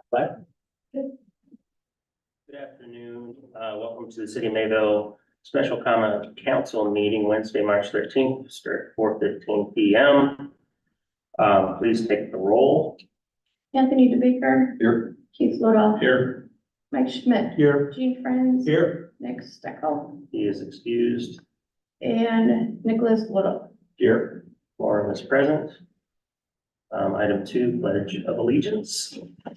What? Good afternoon. Welcome to the City of Mayville Special Common Council meeting Wednesday, March 13th, start at 4:15 p.m. Please take the roll. Anthony DeBaker, Here. Keith Lodoff, Here. Mike Schmidt, Here. Gene Friends, Here. Nick Steckel, He is excused. and Nicholas Lodoff. Here. Quorum is present. Item 2, Pledge of Allegiance. I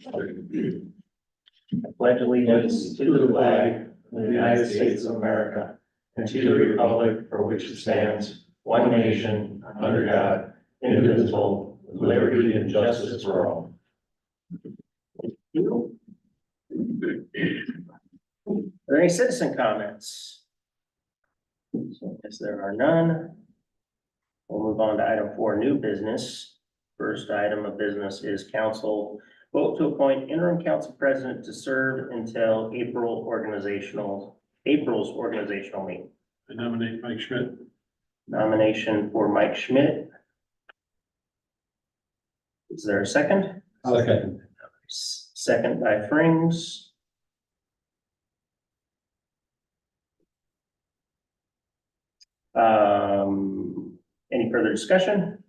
pledge allegiance to the flag of the United States of America and to the republic for which it stands, one nation, under God, indivisible, with liberty and justice for all. Are there any citizen comments? So, yes, there are none. We'll move on to item 4, new business. First item of business is council vote to appoint interim council president to serve until April's organizational meeting. I nominate Mike Schmidt. Nomination for Mike Schmidt. Is there a second? Second. Second by Frings. Any further discussion?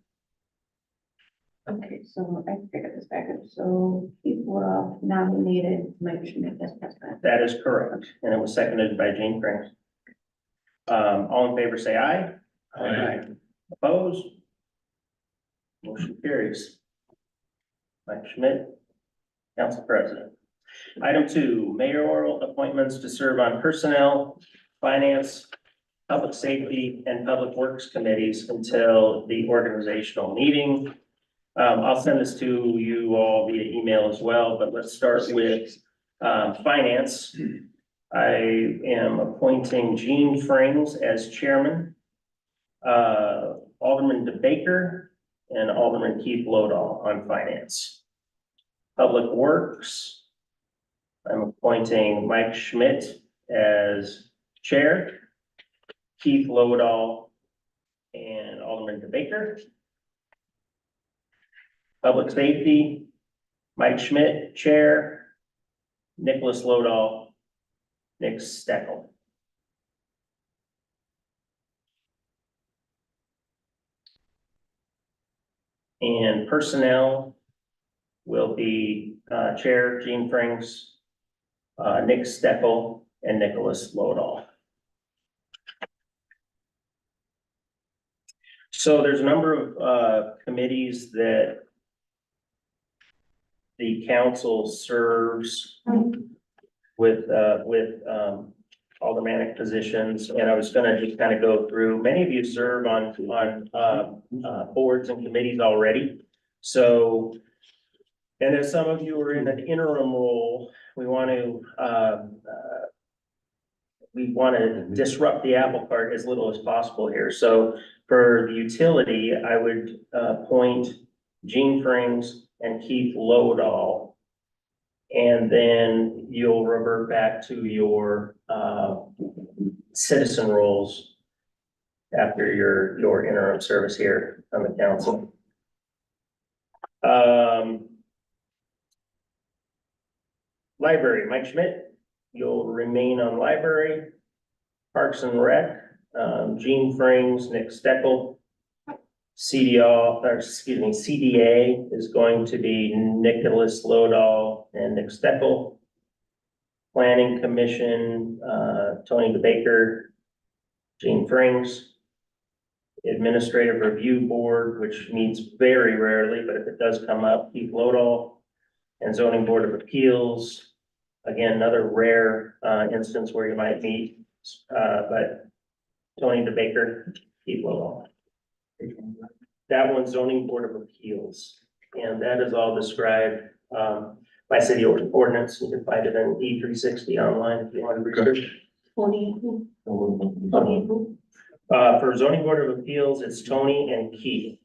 Okay, so I figured this back up. So Keith Lodoff nominated Mike Schmidt as president. That is correct, and it was seconded by Jane Frings. All in favor, say aye. Aye. Opposed? Motion carries. Mike Schmidt, council president. Item 2, mayoral appointments to serve on personnel, finance, public safety, and public works committees until the organizational meeting. I'll send this to you all via email as well, but let's start with finance. I am appointing Gene Frings as chairman, Alderman DeBaker, and Alderman Keith Lodahl on finance. Public Works, I'm appointing Mike Schmidt as chair, Keith Lodahl, and Alderman DeBaker. Public Safety, Mike Schmidt, chair, Nicholas Lodahl, Nick Steckel. And personnel will be Chair Gene Frings, Nick Steckel, and Nicholas Lodahl. So there's a number of committees that the council serves with aldermanic positions, and I was gonna just kind of go through. Many of you serve on boards and committees already. So, and as some of you are in an interim role, we want to disrupt the apple cart as little as possible here. So for the utility, I would appoint Gene Frings and Keith Lodahl. And then you'll revert back to your citizen roles after your interim service here on the council. Library, Mike Schmidt, you'll remain on library. Parks and Rec, Gene Frings, Nick Steckel. CDA is going to be Nicholas Lodahl and Nick Steckel. Planning Commission, Tony DeBaker, Gene Frings. Administrative Review Board, which meets very rarely, but if it does come up, Keith Lodahl. And Zoning Board of Appeals, again, another rare instance where you might meet, but Tony DeBaker, Keith Lodahl. That one's Zoning Board of Appeals, and that is all described by city ordinance. You can find it in E360 online if you want to research. For Zoning Board of Appeals, it's Tony and Keith.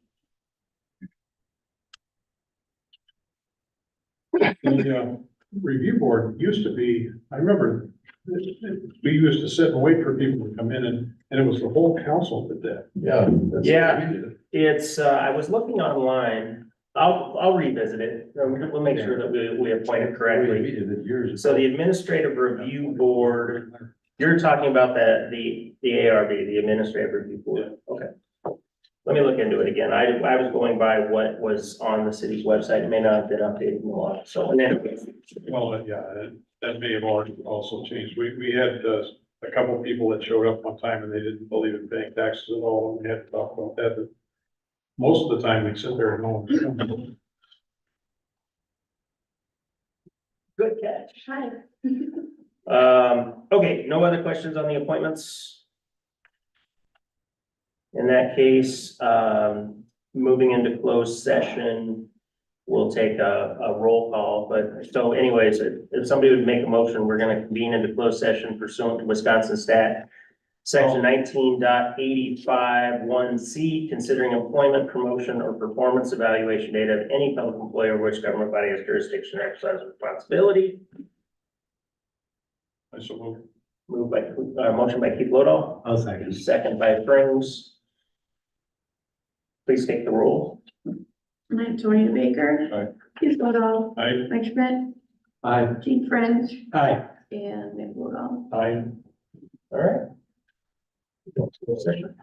The review board used to be, I remember, we used to sit and wait for people to come in and it was the whole council that did. Yeah. Yeah. It's, I was looking online, I'll revisit it. We'll make sure that we appoint it correctly. So the Administrative Review Board, you're talking about the ARB, the Administrative Review Board. Okay. Let me look into it again. I was going by what was on the city's website. It may not have been updated in a while. So, and then, Well, yeah, that may have already also changed. We had a couple of people that showed up one time and they didn't believe in paying taxes at all, and we had to talk about that, but most of the time we sit there and no one. good catch. Hi. Okay, no other questions on the appointments? In that case, moving into closed session, we'll take a roll call, but so anyways, if somebody would make a motion, we're gonna convene into closed session pursuant to Wisconsin stat. Section 19.85(1)(c), considering employment, promotion, or performance evaluation data of any public employee over which government body has jurisdiction or exercise responsibility. I so moved. Moved by, motion by Keith Lodahl, I'll second. second by Frings. Please take the roll. Antonia Baker. Aye. Keith Woodall. Aye. Mike Schmidt. Aye. Gene French. Aye. And Nick Woodall. Aye. All right. Closed session.